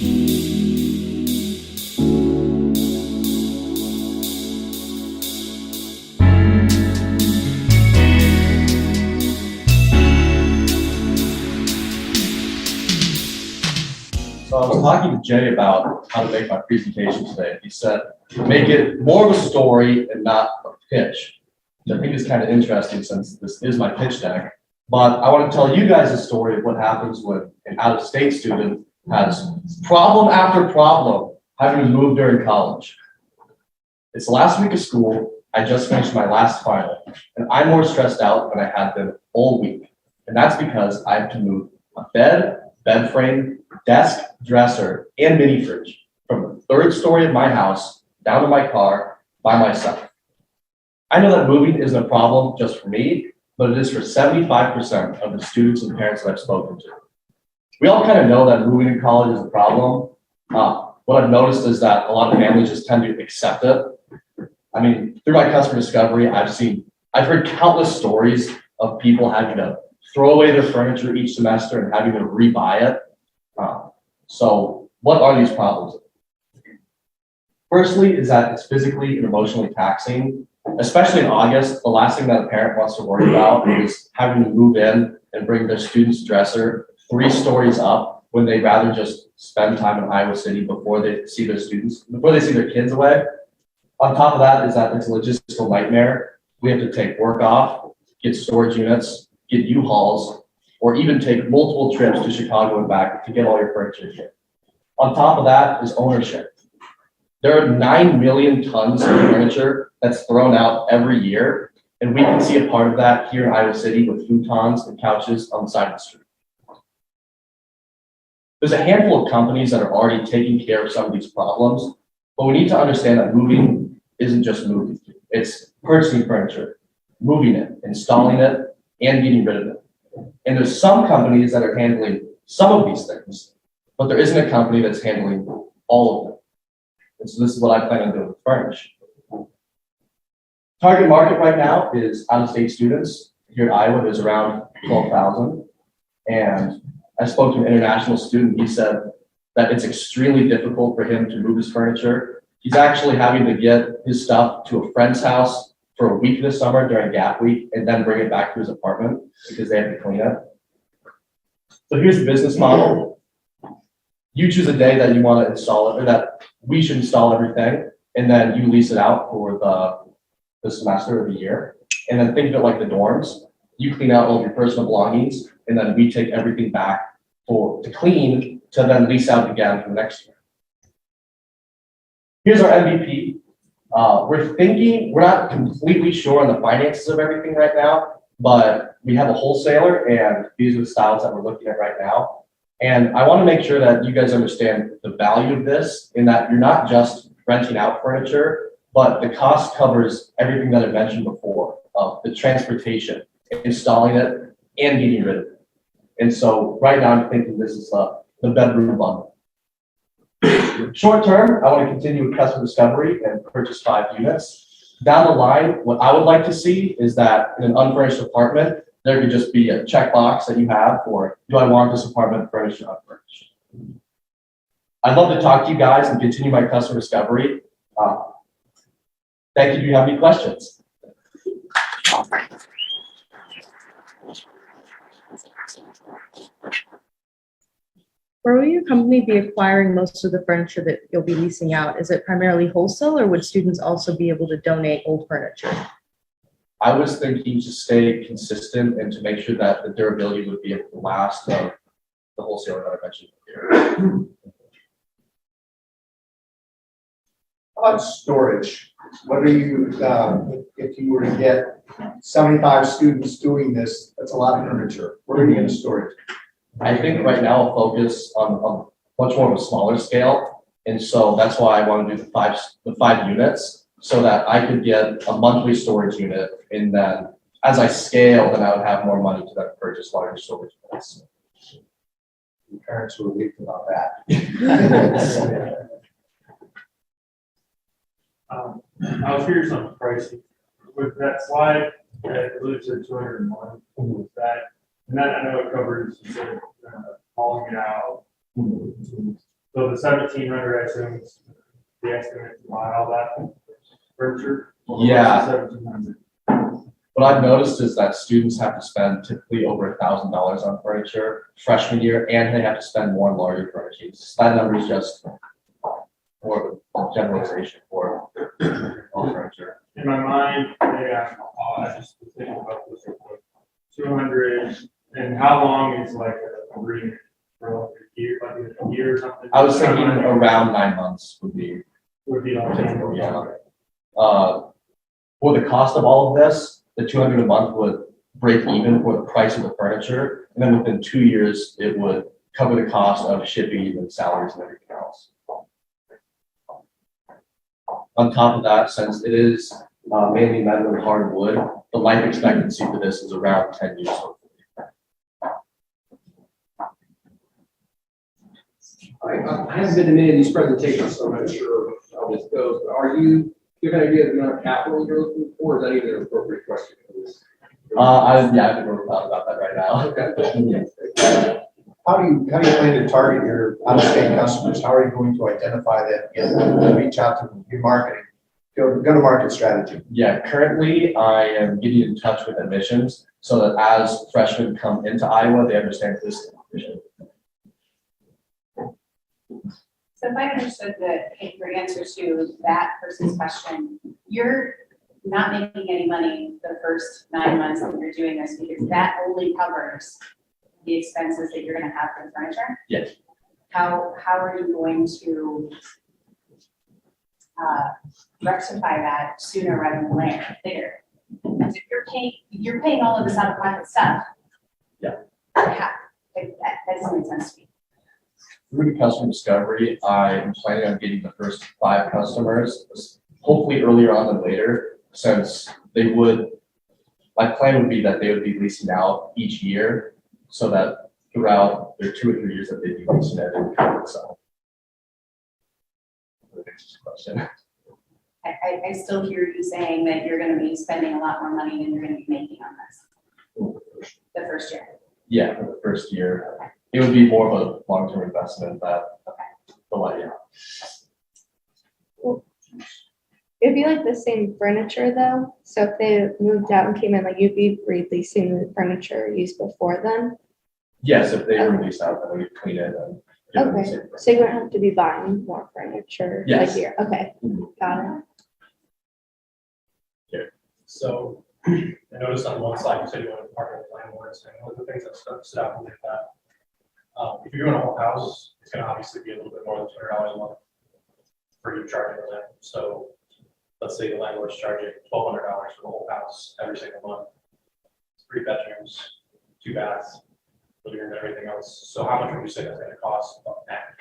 So I was talking to Jay about how to make my presentation today. He said, make it more of a story and not a pitch, which I think is kind of interesting since this is my pitch deck. But I want to tell you guys a story of what happens when an out-of-state student has problem after problem having to move during college. It's the last week of school. I just finished my last final, and I'm more stressed out than I had been all week. And that's because I have to move a bed frame, desk, dresser, and mini fridge from the third story of my house down to my car by myself. I know that moving isn't a problem just for me, but it is for 75% of the students and parents that I've spoken to. We all kind of know that moving in college is a problem. What I've noticed is that a lot of families just tend to accept it. I mean, through my customer discovery, I've heard countless stories of people having to throw away their furniture each semester and having to rebuy it. So what are these problems? Firstly, is that it's physically and emotionally taxing. Especially in August, the last thing that a parent wants to worry about is having to move in and bring their student's dresser 3 stories up when they'd rather just spend time in Iowa City before they see their kids away. On top of that is that it's a logistical nightmare. We have to take work off, get storage units, get U-Hauls, or even take multiple trips to Chicago and back to get all your furniture here. On top of that is ownership. There are 9 million tons of furniture that's thrown out every year, and we can see a part of that here in Iowa City with futons and couches on the side of the street. There's a handful of companies that are already taking care of some of these problems, but we need to understand that moving isn't just moving. It's purchasing furniture, moving it, installing it, and getting rid of it. And there's some companies that are handling some of these things, but there isn't a company that's handling all of them. And so this is what I plan on doing with Frnish. Target market right now is out-of-state students. Here in Iowa, there's around 12,000. And I spoke to an international student. He said that it's extremely difficult for him to move his furniture. He's actually having to get his stuff to a friend's house for a week this summer during Gap Week and then bring it back to his apartment because they have to clean it. So here's the business model. You choose a day that you want to install it, or that we should install everything, and then you lease it out for the semester or the year. And then think of it like the dorms. You clean out all of your personal belongings, and then we take everything back to clean to then lease out again for the next year. Here's our MVP. We're not completely sure on the finances of everything right now, but we have a wholesaler, and these are the styles that we're looking at right now. And I want to make sure that you guys understand the value of this, in that you're not just renting out furniture, but the cost covers everything that I mentioned before, the transportation, installing it, and getting rid of it. And so right now I'm thinking this is the bedroom bundle. Short term, I want to continue with customer discovery and purchase 5 units. Down the line, what I would like to see is that in an unfurnished apartment, there could just be a checkbox that you have for, do I want this apartment furnished or unfurnished? I'd love to talk to you guys and continue my customer discovery. Thank you. Do you have any questions? Where will your company be acquiring most of the furniture that you'll be leasing out? Is it primarily wholesale, or would students also be able to donate old furniture? I was thinking to stay consistent and to make sure that the durability would be able to last of the wholesaler that I mentioned here. How about storage? What are you, if you were to get 75 students doing this, that's a lot of furniture. Where are you going to store it? I think right now I'll focus on much more of a smaller scale. And so that's why I want to do the five units, so that I could get a monthly storage unit. And then as I scale, then I would have more money to then purchase larger storage units. Your parents were weak about that. I was curious on the pricing. With that slide that includes at 201, was that, and that I know it covers hauling it out, So the 1,700, I assume, is the estimate to buy all that furniture? Yeah. 1,700. What I've noticed is that students have to spend typically over $1,000 on furniture freshman year, and they have to spend more on larger furnishings. That number is just more of a generalization for all furniture. In my mind, yeah, I just was thinking about this real quick. 200, and how long is like a agreement for like a year or something? I was thinking around 9 months would be all typical, yeah. For the cost of all of this, the 200 a month would break even for the price of the furniture, and then within 2 years, it would cover the cost of shipping and salaries and everything else. On top of that, since it is mainly metal and hardwood, the life expectancy for this is around 10 years. I haven't been to many of these presentations, so I'm not sure how this goes, but do you have an idea of the amount of capital you're looking for, or is that even an appropriate question for this? I haven't really thought about that right now. Okay. How do you plan to target your out-of-state customers? How are you going to identify them, get them to reach out to them, do marketing, go-to-market strategy? Yeah, currently I am getting in touch with admissions so that as freshmen come into Iowa, they understand this is competition. So if I understood your answer to that person's question, you're not making any money the first 9 months that you're doing this because that only covers the expenses that you're gonna have for the furniture? Yes. How are you going to rectify that sooner rather than later? Because if you're paying all of this out of pocket stuff. Yeah. That doesn't make sense to me. Through the customer discovery, I'm planning on getting the first 5 customers, hopefully earlier on than later, since my plan would be that they would be leasing out each year so that throughout their 2 or 3 years that they'd be leasing it, they would cover itself. Question. I still hear you saying that you're gonna be spending a lot more money than you're gonna be making on this. The first year. Yeah, for the first year. It would be more of a long-term investment that, yeah. It'd be like the same furniture though. So if they moved out and came in, like you'd be releasing the furniture used before then. Yes, if they release out, then we clean it and. give them the Okay, same so you wouldn't have to be buying more furniture Yes. a year. Okay, got it. So I noticed on one slide, you said you want to partner with landlords, and one of the things that stood out with that, if you're doing a whole house, it's gonna obviously be a little bit more than $200 a month for you charging the landlord. So let's say the landlord's charging $1,200 for the whole house every single month. It's 3 bedrooms, 2 baths, living room, and everything else. So how much would you say that's gonna cost about that?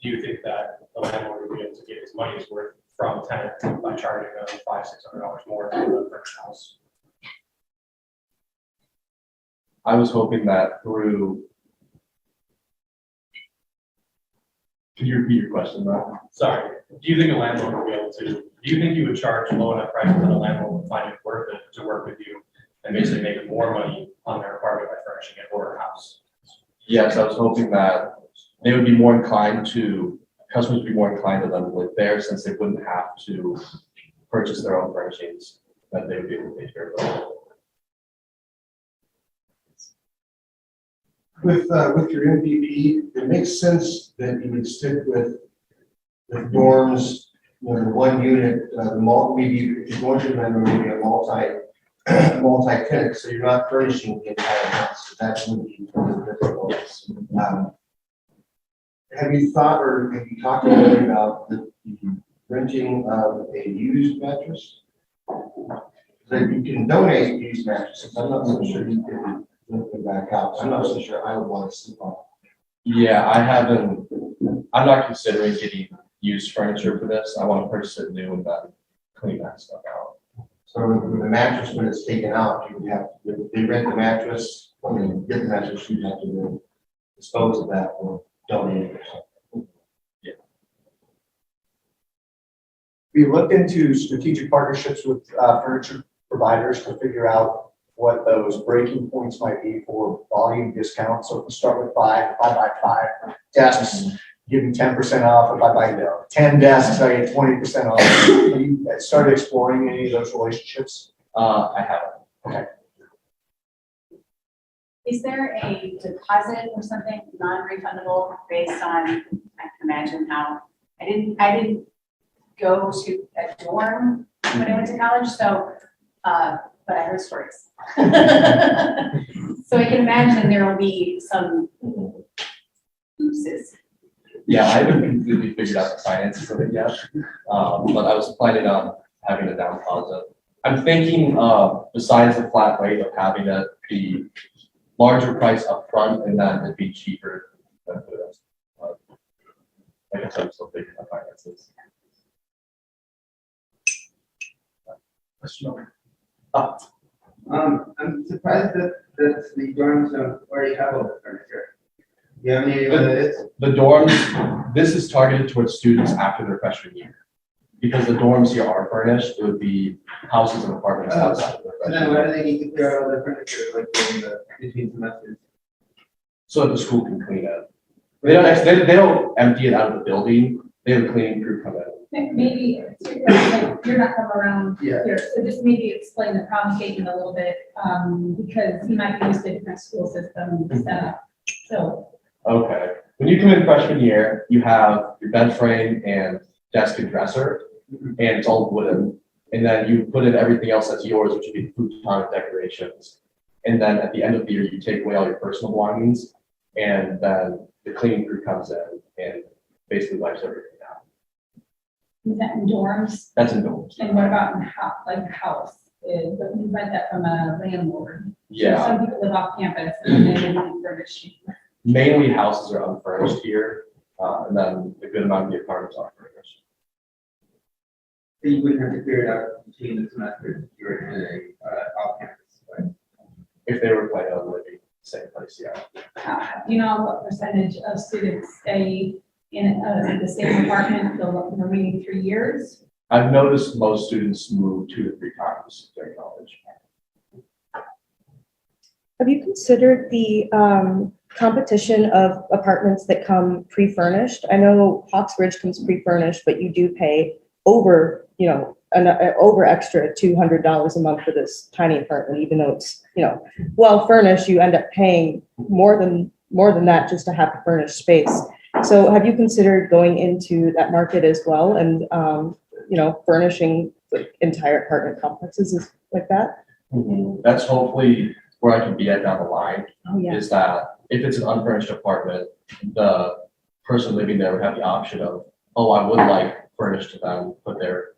Do you think that the landlord would be able to get his money's worth from tenant by charging them $500-600 more for the furnished house? I was hoping that through. Can you repeat your question, Matt? Sorry, do you think a landlord would be able to, do you think you would charge low enough prices that a landlord would find it worth it to work with you and basically make more money on their apartment by furnishing it or a house? Yes, I was hoping that they would be more inclined customers would be more inclined to then live there since they wouldn't have to purchase their own furnishings, that they would be able to take care of it. With your MVP, it makes sense that you would stick with dorms, one unit, maybe if you're going to remember maybe a multi-tenant, so you're not furnishing the entire house. So that would be difficult. Have you thought or have you talked already about the renting of a used mattress? So you can donate used mattresses. I'm not so sure you can rent them back out. I'm not so sure I would want to sleep on. Yeah, I'm not considering getting used furniture for this. I want to purchase it new and then clean that stuff out. So with the mattress, when it's taken out, you would have, if they rent the mattress, when they get the mattress, you have to dispose of that or donate it or something. We looked into strategic partnerships with furniture providers to figure out what those breaking points might be for volume discounts. So if we start with 5 by 5 desks, give them 10% off. If I buy 10 desks, I get 20% off. Have you started exploring any of those relationships? I haven't. Is there a deposit or something non-refundable based on, I can imagine how, I didn't go to a dorm when I went to college, so, but I heard stories. So I can imagine there will be some oopses. Yeah, I haven't completely figured out the finances of it yet, but I was planning on having a down deposit. I'm thinking, besides the flat rate of having it be larger price upfront and then it'd be cheaper than the rest. Like I said, I'm still figuring out finances. Question over. I'm surprised that the dorms don't already have all the furniture. Do you have any idea what it is? The dorms, this is targeted towards students after their freshman year. Because the dorms here are furnished, it would be houses and apartments outside of their So then freshman why year. do they need to clear out all their furniture like during the between semesters? So that the school can clean it. They don't empty it out of the building, they have a cleaning crew come in. Maybe, like, you're not from around Yeah. here, so just maybe explain the problem statement a little bit, because you might be used to a different school system setup. So, Okay, when you come in freshman year, you have your bed frame and desk and dresser, and it's all wooden. And then you put in everything else that's yours, which would be futon and decorations. And then at the end of the year, you take away all your personal belongings, and then the cleaning crew comes in and basically wipes everything out. is that in dorms? That's in dorms. And what about in like the house? Is, but we read that from a landlord. Yeah, Some people live off campus and they live in furnishing. mainly houses are unfurnished here, and then a good amount of the apartments are furnished. So you wouldn't have to clear it out between the semesters if you were in a off campus, right? If they were planning on living same place, yeah. Do you know what percentage of students stay in the same apartment the remaining 3 years? I've noticed most students move 2 to 3 times during college. Have you considered the competition of apartments that come pre-furnished? I know Hawks Ridge comes pre-furnished, but you do pay over, over extra $200 a month for this tiny apartment, even though it's, well furnished, you end up paying more than that just to have a furnished space. So have you considered going into that market as well and, furnishing like entire apartment complexes like that? That's hopefully where I can be at down the line, Oh, yeah. is that if it's an unfurnished apartment, the person living there would have the option of, oh, I would like furnished to them, put their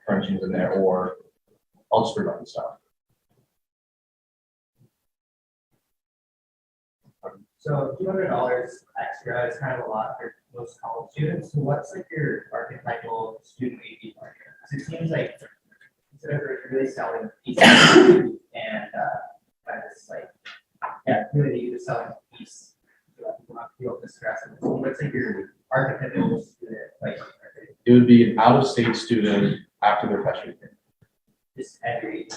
furnishings in there, or I'll just bring my own stuff. So $200 extra is kind of a lot for most college students. So what's like your archetypal student AV market? Because it seems like instead of really selling pieces and by this like community, you're just selling a piece so that people not feel distressed. So what's like your archetypal student like? It would be an out-of-state student after their freshman year. Just any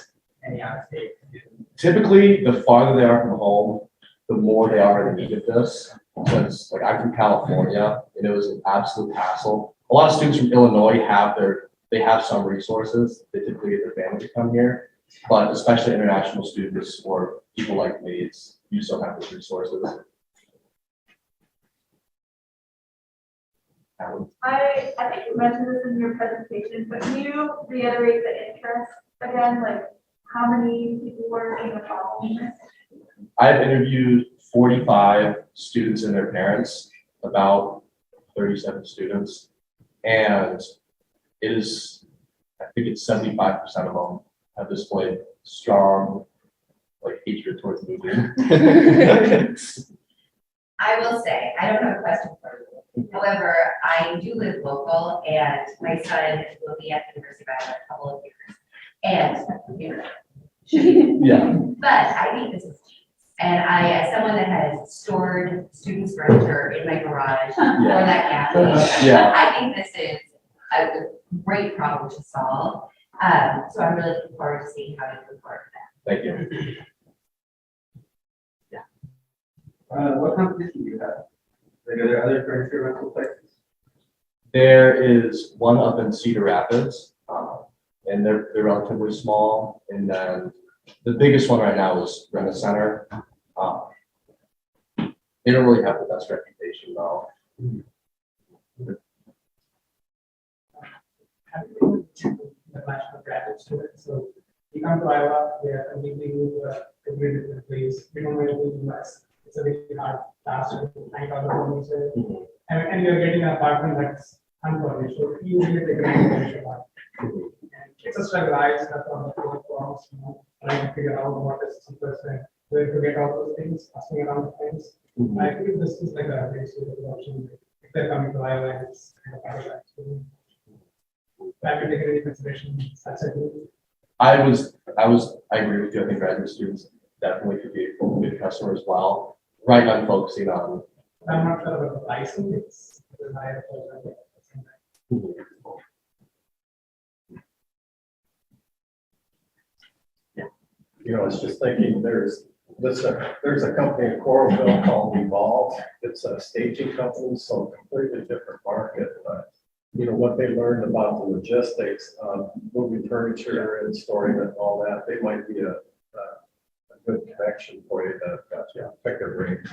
out of state student. Typically, the farther they are from home, the more they are in need of this. Because like I'm from California and it was an absolute hassle. A lot of students from Illinois they have some resources. They typically get their family to come here, but especially international students or people like me, you still have those resources. I think you mentioned this in your presentation, but can you reiterate the interest again, like how many people were in the following this? I've interviewed 45 students and their parents, about 37 students, and it is, I think it's 75% of them have displayed strong, like, hatred towards moving. I will say, I don't have a question for you. However, I do live local and my son will be at the University of Iowa in a couple of years. And, Yeah. but I think this is, and I, as someone that has stored students' furniture in my garage for that gas Yeah. I think this is a great problem to solve. So I'm really looking forward to seeing how you move forward with that. Thank you. What competition do you have? Like, are there other furniture rental places? There is one up in Cedar Rapids, and they're relatively small. And then the biggest one right now is Rena Center. They don't really have the best reputation though. The national graduate student, so we come to Iowa, we are completely new to a very different place, we don't know anything US. It's a very hard task to find out about music. And you're getting an apartment that's unfurnished, so you really take a furniture apartment. And it's a struggle, I stuck on the floor for almost, trying to figure out what is the simplest way, where to get all those things, asking around the things. I think this is like a very suitable option, if they're coming to Iowa, it's kind of paradise. Have you taken any consideration, such a group? I agree with you. I think graduate students definitely could be a good customer as well. Right now I'm focusing on. I'm not sure about the pricing, it's higher. You know, I was just thinking, there's a company in Coralville called Evolve. It's a staging company, so completely different market, but you know, what they learned about the logistics of moving furniture and storing it and all that, they might be a good connection for you to pick a ring.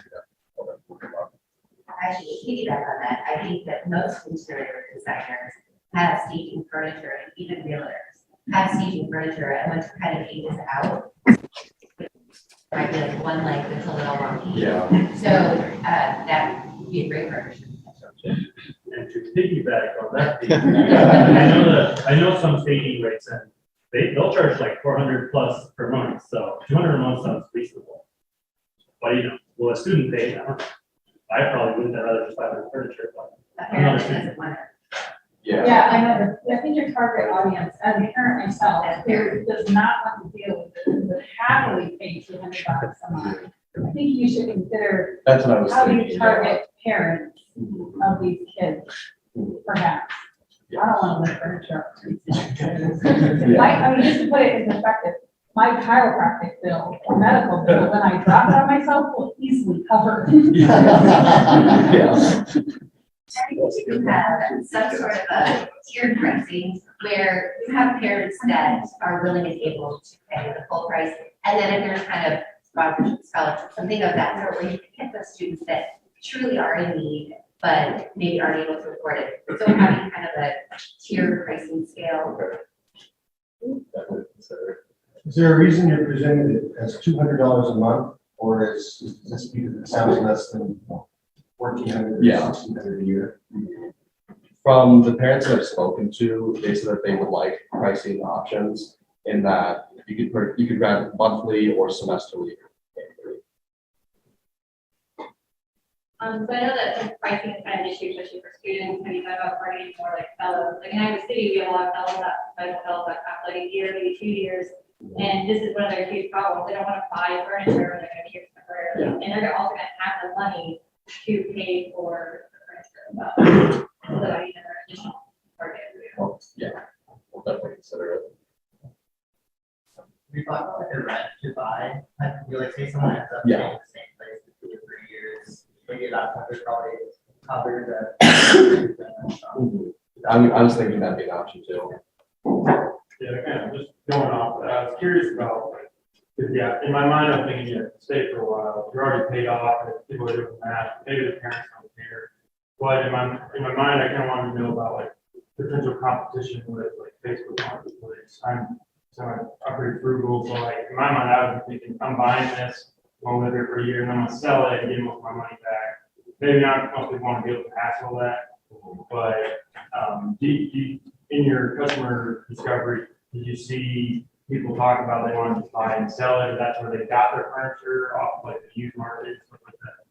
Actually, piggyback on that, I think that most interior designers have staging furniture, and even realtors have staging furniture, and once it kind of ages out, might be like one leg that's a little wonky. Yeah. So, that would be a great partnership. And to piggyback on that, I know some staging rates and they'll charge like 400 plus per month, so 200 a month sounds reasonable. But you know, will a student pay? I don't know. I probably wouldn't, I'd rather just buy their furniture, but I'm not a student. Yeah. Yeah, I know, I think your target audience, as a parent myself, who does not want to deal with it, would happily pay $200 a month. I think you should consider That's what I was how thinking. you target parents of these kids, perhaps. I don't want to live furniture. I mean, just to put it in perspective, my chiropractic bill, or medical bill, when I drop it on myself, will easily cover. Yeah. I think you can have some sort of a tiered pricing where you have parents that are willing and able to pay the full price. And then if there's kind of scholarship, something of that sort where you can get those students that truly are in need, but maybe aren't able to afford it. So having kind of a tiered pricing scale. Is there a reason you're presenting it as $200 a month, or is this because it sounds less than $1,400 or Yeah. $1,600 a year? From the parents that I've spoken to, they said that they would like pricing options in that you could grant monthly or semesterly. So I know that pricing is kind of an issue, especially for students, when you talk about bringing more like fellows. Like in Iowa City, we have a lot of fellows that have like a year, maybe 2 years. And this is one of their huge problems. They don't want to buy furniture when they're going to be here temporarily. And they're also going to have the money to pay for the furniture as well. So I need another additional target. Well, yeah, we'll definitely consider it. We thought about like a rent to buy, like you like say someone ends up Yeah. staying in the same place for 2 or 3 years, maybe that hundred probably covered that. I was thinking that'd be an option too. Yeah, kind of just going off, that, I was curious about, like, 'cause, yeah, in my mind, I'm thinking, yeah, stay for a while, you're already paid off, and people are doing that, maybe the parents don't care. But in my mind, I kind of wanted to know about like potential competition with like Facebook Marketplace. I'm pretty frugal, so like in my mind, I was thinking, I'm buying this, going with it for a year, and I'm gonna sell it and get most of my money back. Maybe not most people want to be able to hassle that, but in your customer discovery, did you see people talk about they want to buy and sell it, or that's where they got their furniture off like the used market, stuff like that?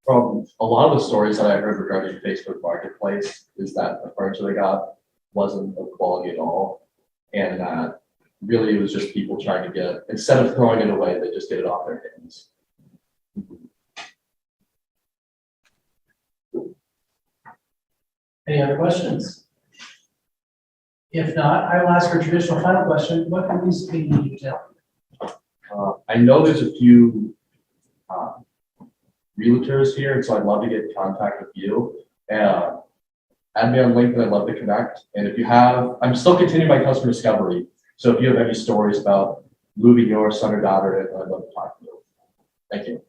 From a lot of the stories that I heard regarding Facebook Marketplace is that the furniture they got wasn't of quality at all. And that really it was just people trying to get, instead of throwing it away, they just get it off their hands. Any other questions? If not, I will ask our traditional final question. What can we speak to you tell? I know there's a few realtors here, and so I'd love to get in contact with you. add me on LinkedIn. I'd love to connect. And if you have, I'm still continuing my customer discovery. So if you have any stories about moving your son or daughter, I'd love to talk to you. Thank you.